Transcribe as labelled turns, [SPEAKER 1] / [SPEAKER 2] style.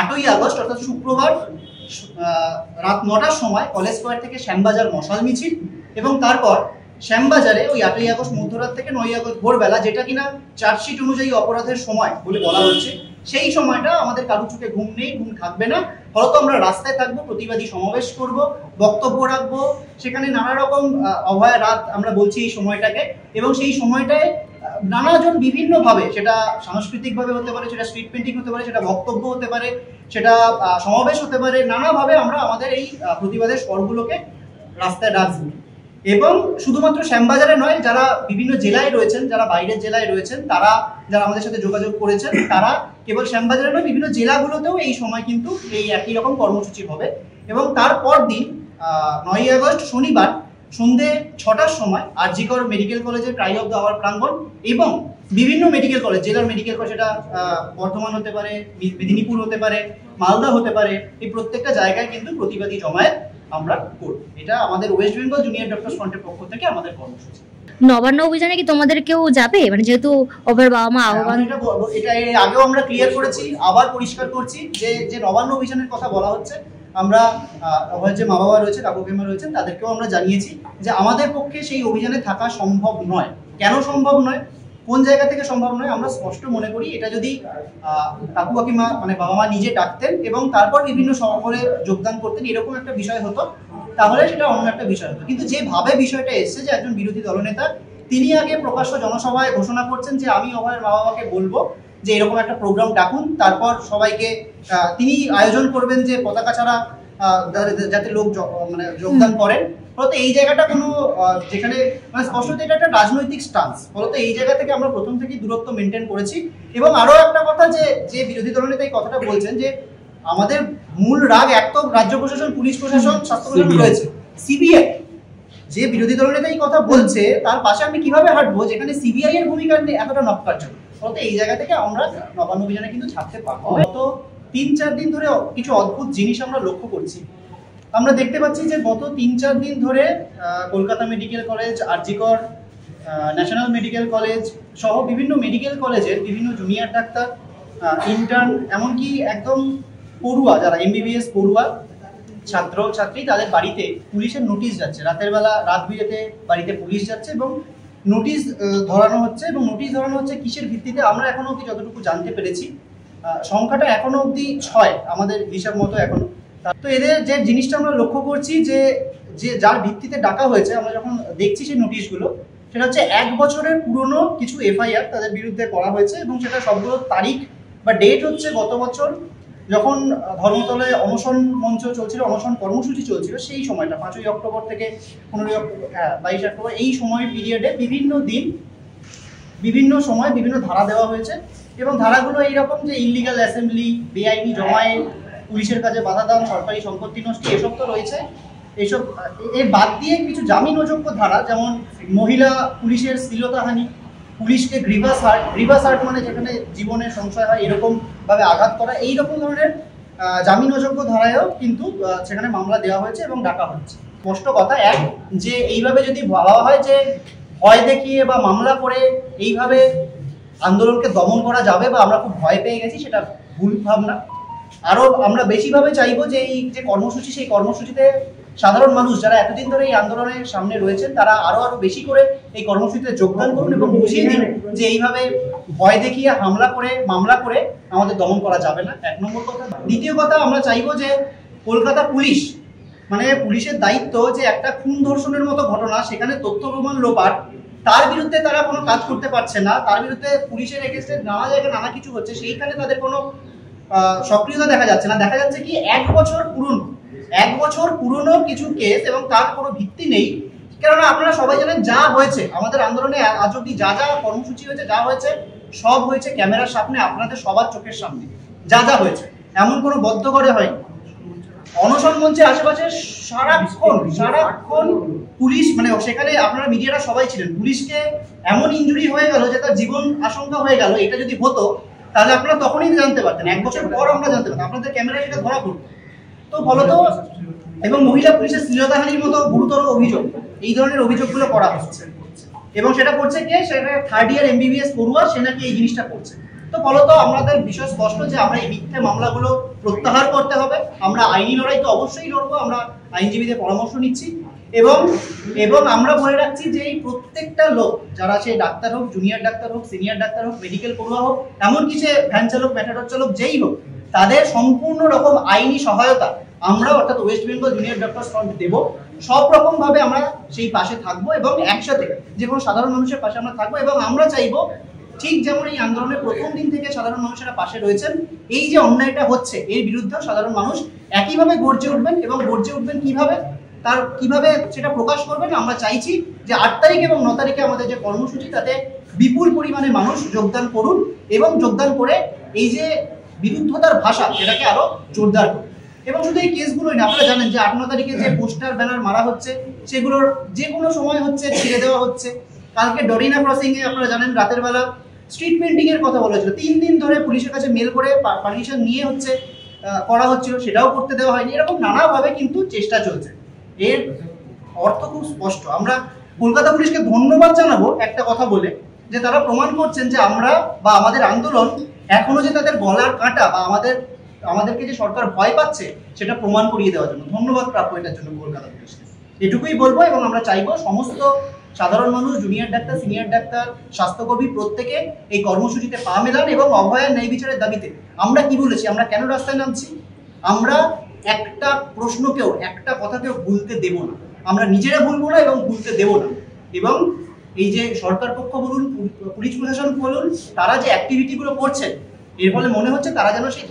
[SPEAKER 1] 8ই August অর্থাৎ শুক্রবার রাত 9টার সময় কলেজ স্কোয়ার থেকে শ্যামবাজার মশাল মিছিল, এবং তারপর শ্যামবাজারে ওই 8ই আগস্ট মধ্যরাত থেকে 9ই আগস্ট ভোরবেলা, যেটা কিনা চার্জশিট অনুযায়ী অপরাধের সময় বলে বলা হচ্ছে, সেই সময়টা আমাদের কারো চোখে ঘুম নেই, ঘুম থাকবে না। ফলত আমরা রাস্তায় থাকবো, প্রতিবাদী সমাবেশ করব, বক্তব্য রাখবো, সেখানে নানা রকম অভয়া রাত আমরা বলছি এই সময়টাকে, এবং সেই সময়টায় নানাজন বিভিন্নভাবে, সেটা সাংস্কৃতিকভাবে হতে পারে, সেটা স্ট্রিট পেন্টিং হতে পারে, সেটা বক্তব্য হতে পারে, সেটা সমাবেশ হতে পারে, নানাভাবে আমরা আমাদের এই প্রতিবাদের স্বরগুলোকে রাস্তায় রাখবো। এবং শুধুমাত্র শ্যামবাজারে নয়, যারা বিভিন্ন জেলায় রয়েছেন, যারা বাইরের জেলায় রয়েছেন, তারা যারা আমাদের সাথে যোগাযোগ করেছেন, তারা কেবল শ্যামবাজারে নয়, বিভিন্ন জেলাগুলোতেও এই সময় কিন্তু এই একই রকম কর্মসূচি হবে। এবং তারপর দিন 9ই আগস্ট শনিবার সন্ধ্যে 6টার সময় আরজিকর মেডিকেল কলেজের ট্রাই অফ দ্য আওয়ার প্রাঙ্গণ এবং বিভিন্ন মেডিকেল কলেজ, জেলার মেডিকেল কলেজ, সেটা বর্ধমান হতে পারে, মেদিনীপুর হতে পারে, মালদা হতে পারে, এই প্রত্যেকটা জায়গায় কিন্তু প্রতিবাদী জমায়েত আমরা করব। এটা আমাদের ওয়েস্ট বেঙ্গল জুনিয়র ডক্টর ফ্রন্টের পক্ষ থেকে আমাদের কর্মসূচি।
[SPEAKER 2] নবান্ন অভিযানে কি তোমাদের কেউ যাবে, মানে যেহেতু অভয়ের বাবা মা আহ্বান?
[SPEAKER 1] এটা আগেও আমরা ক্লিয়ার করেছি, আবার পরিষ্কার করছি যে নবান্ন অভিযানের কথা বলা হচ্ছে, আমরা অভয়ের যে মা বাবা রয়েছে, কাকু কাকিমা রয়েছেন, তাদেরকেও আমরা জানিয়েছি যে আমাদের পক্ষে সেই অভিযানে থাকা সম্ভব নয়। কেন সম্ভব নয়, কোন জায়গা থেকে সম্ভব নয়, আমরা স্পষ্ট মনে করি এটা যদি কাকু কাকিমা মানে বাবা মা নিজে ডাকতেন এবং তারপর বিভিন্ন সফরে যোগদান করতেন, এরকম একটা বিষয় হতো, তাহলে সেটা অন্য একটা বিষয় হতো। কিন্তু যেভাবে বিষয়টা এসছে যে একজন বিরোধী দলনেতা তিনি আগে প্রকাশ্য জনসভায় ঘোষণা করছেন যে আমি অভয়ের মা বাবাকে বলবো যে এরকম একটা প্রোগ্রাম ডাকুন, তারপর সবাইকে তিনি আয়োজন করবেন যে পতাকা ছাড়া যাতে লোক মানে যোগদান করেন। ফলত এই জায়গাটা কোনো যেখানে মানে স্পষ্টত এটা একটা রাজনৈতিক স্টান্স, ফলত এই জায়গা থেকে আমরা প্রথম থেকেই দূরত্ব মেনটেন করেছি। এবং আরো একটা কথা, যে বিরোধী দলনেতা এই কথাটা বলছেন যে আমাদের মূল রাগ এক তো রাজ্য প্রশাসন, পুলিশ প্রশাসন, স্বাস্থ্য প্রশাসন রয়েছে, সিবিআই, যে বিরোধী দলনেতা এই কথা বলছে তার পাশে আমি কিভাবে হাঁটবো যেখানে সিবিআই এর ভূমিকা এতটা নক্কারজনক। ফলত এই জায়গা থেকে আমরা নবান্ন অভিযানে কিন্তু ছাড়তে পারবো। গত 3-4 দিন ধরে কিছু অদ্ভুত জিনিস আমরা লক্ষ্য করছি। আমরা দেখতে পাচ্ছি যে গত 3-4 দিন ধরে Kolkata medical college, RG Kar, national medical college সহ বিভিন্ন মেডিকেল কলেজের বিভিন্ন জুনিয়র ডাক্তার, ইন্টার্ন, এমনকি একদম পড়ুয়া, যারা এমবিবিএস পড়ুয়া ছাত্র ছাত্রী, তাদের বাড়িতে পুলিশের নোটিশ যাচ্ছে, রাতের বেলা রাত বিরেতে বাড়িতে পুলিশ যাচ্ছে এবং নোটিশ ধরানো হচ্ছে। এবং নোটিশ ধরানো হচ্ছে কিসের ভিত্তিতে আমরা এখনো অবধি যতটুকু জানতে পেরেছি সংখ্যাটা এখনো অবধি 6 আমাদের হিসাব মতো এখনো। তো এদের যে জিনিসটা আমরা লক্ষ্য করছি যে যার ভিত্তিতে ডাকা হয়েছে, আমরা যখন দেখছি সেই নোটিশগুলো, সেটা হচ্ছে 1 বছরের পুরনো কিছু এফআইআর তাদের বিরুদ্ধে করা হয়েছে এবং সেটা সবগুলো তারিখ বা ডেট হচ্ছে গত বছর যখন ধর্মতলায় অনশন মঞ্চ চলছিল, অনশন কর্মসূচি চলছিল, সেই সময়টা 5ই অক্টোবর থেকে 15ই অক্টোবর, 22 অক্টোবর, এই সময় পিরিয়ডে বিভিন্ন দিন বিভিন্ন সময় বিভিন্ন ধারা দেওয়া হয়েছে। এবং ধারাগুলো এইরকম যে ইলিগাল অ্যাসেম্বলি, বেআইনি জমায়েত, পুলিশের কাছে বাধা দান, সরকারি সম্পত্তি নষ্ট, এসব তো রয়েছে। এইসব এর বাদ দিয়ে কিছু জামিন অযোগ্য ধারা, যেমন মহিলা পুলিশের শ্লীলতাহানি, পুলিশকে গ্রিভাস হার্ট মানে যেখানে জীবনের সংশয় হয় এরকম ভাবে আঘাত করা, এইরকম ধরনের জামিন অযোগ্য ধারায়ও কিন্তু সেখানে মামলা দেওয়া হয়েছে এবং ডাকা হচ্ছে। স্পষ্ট কথা এক, যে এইভাবে যদি ভাবা হয় যে ভয় দেখিয়ে বা মামলা করে এইভাবে আন্দোলনকে দমন করা যাবে বা আমরা খুব ভয় পেয়ে গেছি, সেটা ভুল ভাবনা। আরো আমরা বেশিভাবে চাইবো যে এই যে কর্মসূচি, সেই কর্মসূচিতে সাধারণ মানুষ যারা এতদিন ধরে এই আন্দোলনের সামনে রয়েছেন তারা আরো বেশি করে এই কর্মসূচিতে যোগদান করুন এবং বুঝিয়ে দিন যে এইভাবে ভয় দেখিয়ে হামলা করে মামলা করে আমাদের দমন করা যাবে না, 1 নম্বর কথা। দ্বিতীয় কথা, আমরা চাইবো যে কলকাতা পুলিশ, মানে পুলিশের দায়িত্ব যে একটা খুন ধর্ষণের মতো ঘটনা, সেখানে তথ্য প্রমাণ লোপাট, তার বিরুদ্ধে তারা কোনো কাজ করতে পারছে না, তার বিরুদ্ধে পুলিশের এগেইনস্টে নানা জায়গায় নানা কিছু হচ্ছে, সেইখানে তাদের কোনো সক্রিয়তা দেখা যাচ্ছে না। দেখা যাচ্ছে কি 1 বছর পুরনো কিছু কেস এবং তার কোনো ভিত্তি নেই। কেননা আপনারা সবাই জানেন যা হয়েছে আমাদের আন্দোলনে আজ অব্দি, যা যা কর্মসূচি হয়েছে, যা হয়েছে সব হয়েছে ক্যামেরার সামনে, আপনাদের সবার চোখের সামনে যা যা হয়েছে, এমন কোনো বদ্ধ করে হয়নি। অনশন মঞ্চের আশেপাশে সারাক্ষণ পুলিশ, মানে সেখানে আপনারা মিডিয়াটা সবাই ছিলেন, পুলিশকে এমন ইনজুরি হয়ে গেল যে তার জীবন আশঙ্কা হয়ে গেল। এটা যদি হতো তাহলে আপনারা তখনই জানতে পারতেন, 1 বছর পর আমরা জানতে পারতাম, আপনাদের ক্যামেরায় সেটা ধরা পড়তো। তো ফলত এবং মহিলা পুলিশের শ্লীলতাহানির মতো গুরুতর অভিযোগ, এই ধরনের অভিযোগগুলো করা হচ্ছে এবং সেটা করছে কে? সেটা 3rd ইয়ার এমবিবিএস পড়ুয়া, সে নাকি এই জিনিসটা করছে। তো ফলত আমাদের বিষয় স্পষ্ট যে আমরা এই মিথ্যে মামলাগুলো প্রত্যাহার করতে হবে। আমরা আইনি লড়াই তো অবশ্যই লড়বো, আমরা আইনজীবীদের পরামর্শ নিচ্ছি এবং আমরা বলে রাখছি যে এই প্রত্যেকটা লোক, যারা সে ডাক্তার হোক, জুনিয়র ডাক্তার হোক, সিনিয়র ডাক্তার হোক, মেডিকেল পড়ুয়া হোক, এমনকি সে ভ্যান চালক, ম্যাটাডোর চালক, যেই হোক, তাদের সম্পূর্ণ রকম আইনি সহায়তা আমরা অর্থাৎ West Bengal junior doctors front দেব। সব রকম ভাবে আমরা সেই পাশে থাকবো এবং একসাথে যে কোনো সাধারণ মানুষের পাশে আমরা থাকবো। এবং আমরা চাইবো ঠিক যেমন এই আন্দোলনের প্রথম দিন থেকে সাধারণ মানুষেরা পাশে রয়েছেন, এই যে অন্যায়টা হচ্ছে এর বিরুদ্ধে সাধারণ মানুষ একইভাবে গর্জে উঠবেন। এবং গর্জে উঠবেন কিভাবে সেটা প্রকাশ করবেন। আমরা চাইছি যে 8 তারিখ এবং 9 তারিখে আমাদের যে কর্মসূচি, তাতে বিপুল পরিমাণে মানুষ যোগদান করুন এবং যোগদান করে এই যে বিরুদ্ধতার ভাষা সেটাকে আরো জোরদার করুন। এবং শুধু এই কেসগুলোই না, আপনারা জানেন যে 8-9 তারিখে যে পোস্টার ব্যানার মারা হচ্ছে সেগুলোর যে কোনো সময় হচ্ছে ছেড়ে দেওয়া হচ্ছে। কালকে ডরিনা ক্রসিং এ আপনারা জানেন রাতের বেলা স্ট্রিট পেন্টিং এর কথা বলা হয়েছিল, 3 দিন ধরে পুলিশের কাছে মেল করে পারমিশন নিয়ে করা হচ্ছিল, সেটাও করতে দেওয়া হয়নি। এরকম নানাভাবে কিন্তু চেষ্টা চলছে। এর অর্থ খুব স্পষ্ট। আমরা কলকাতা পুলিশকে ধন্যবাদ জানাবো একটা কথা বলে, যে তারা প্রমাণ করছেন যে আমরা বা আমাদের আন্দোলন এখনো যে তাদের গলার কাঁটা বা আমাদেরকে যে সরকার ভয় পাচ্ছে সেটা প্রমাণ করিয়ে দেওয়ার জন্য ধন্যবাদ প্রাপ্য এটার জন্য কলকাতা পুলিশকে। এটুকুই বলবো। এবং আমরা চাইবো সমস্ত সাধারণ মানুষ, জুনিয়র ডাক্তার, সিনিয়র ডাক্তার, স্বাস্থ্যকর্মী প্রত্যেকে এই কর্মসূচিতে পা মেলান এবং অভয়ার ন্যায় বিচারের দাবিতে আমরা কি বলেছি, আমরা কেন রাস্তায় নামছি, আমরা একটা প্রশ্নকেও, একটা কথাকেও ভুলতে দেব না। আমরা নিজেরা ভুলবো না এবং ভুলতে দেব না। এবং এই যে সরকার পক্ষ বলুন, পুলিশ প্রশাসন বলুন, তারা যে অ্যাক্টিভিটিগুলো করছেন, এর ফলে মনে হচ্ছে তারা যেন সেই